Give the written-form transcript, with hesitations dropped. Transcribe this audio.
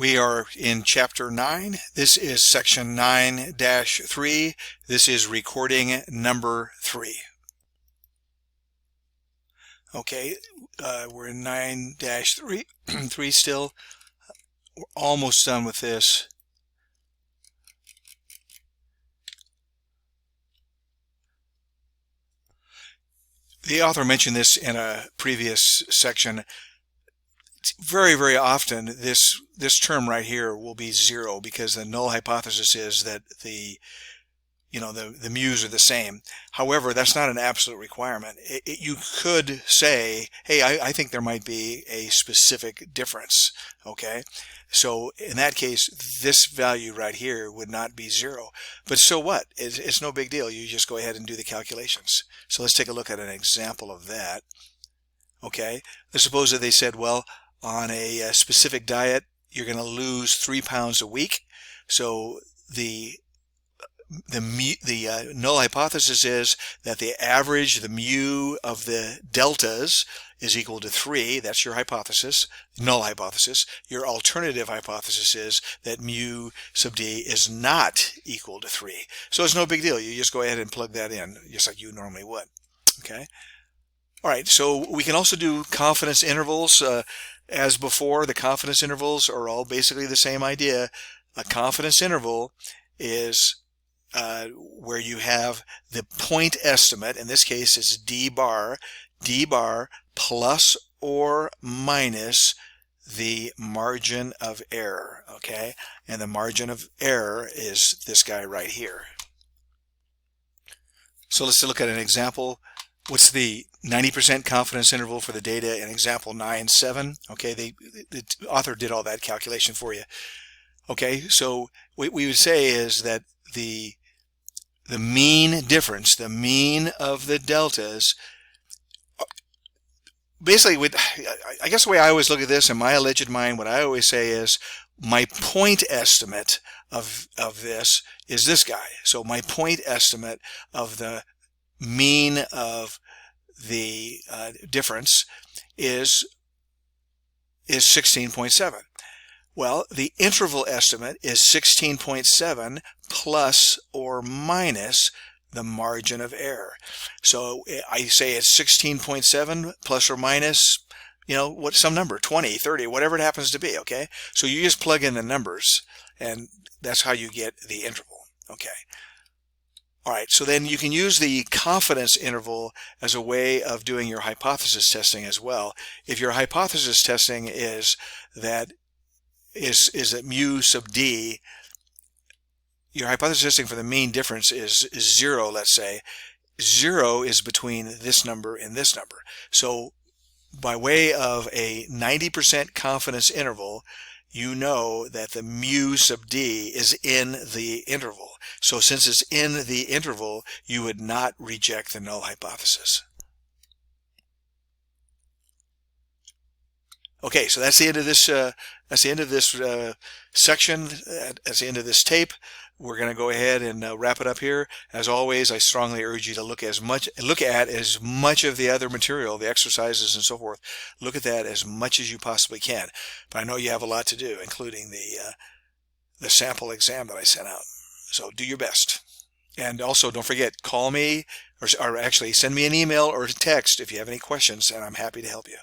We are in Chapter 9. This is Section 9-3. This is recording number 3. Okay, we're in 9-3 3 still. We're almost done with this. The author mentioned this in a previous section. Very, very often this term right here will be 0 because the null hypothesis is that the mu's are the same. However, that's not an absolute requirement. You could say, hey, I think there might be a specific difference. Okay, so in that case, this value right here would not be 0. But so what? It's no big deal. You just go ahead and do the calculations. So let's take a look at an example of that. Okay, let's suppose that they said, well, on a specific diet, you're going to lose 3 pounds a week. So the null hypothesis is that the average, the mu of the deltas, is equal to 3. That's your hypothesis, null hypothesis. Your alternative hypothesis is that mu sub d is not equal to 3. So it's no big deal. You just go ahead and plug that in, just like you normally would. Okay. All right. So we can also do confidence intervals. As before, the confidence intervals are all basically the same idea. A confidence interval is where you have the point estimate. In this case, it's d bar plus or minus the margin of error. Okay, and the margin of error is this guy right here. So let's look at an example. What's the 90% confidence interval for the data in example 9-7? Okay, the author did all that calculation for you. Okay, so what we would say is that the mean difference, the mean of the deltas, basically, I guess the way I always look at this in my alleged mind, what I always say is my point estimate of this is this guy. So my point estimate of the mean of the difference is 16.7. Well, the interval estimate is 16.7 plus or minus the margin of error. So I say it's 16.7 plus or minus, what, some number, 20, 30, whatever it happens to be. Okay, so you just plug in the numbers and that's how you get the interval. Okay. All right, so then you can use the confidence interval as a way of doing your hypothesis testing as well. If your hypothesis testing is that mu sub d, your hypothesis testing for the mean difference is 0, let's say. 0 is between this number and this number. So by way of a 90% confidence interval, you know that the mu sub d is in the interval. So since it's in the interval, you would not reject the null hypothesis. Okay, so that's the end of this. Section. That's the end of this tape. We're going to go ahead and wrap it up here. As always, I strongly urge you to look at as much of the other material, the exercises and so forth. Look at that as much as you possibly can. But I know you have a lot to do, including the sample exam that I sent out. So do your best. And also, don't forget, call me or actually send me an email or a text if you have any questions, and I'm happy to help you.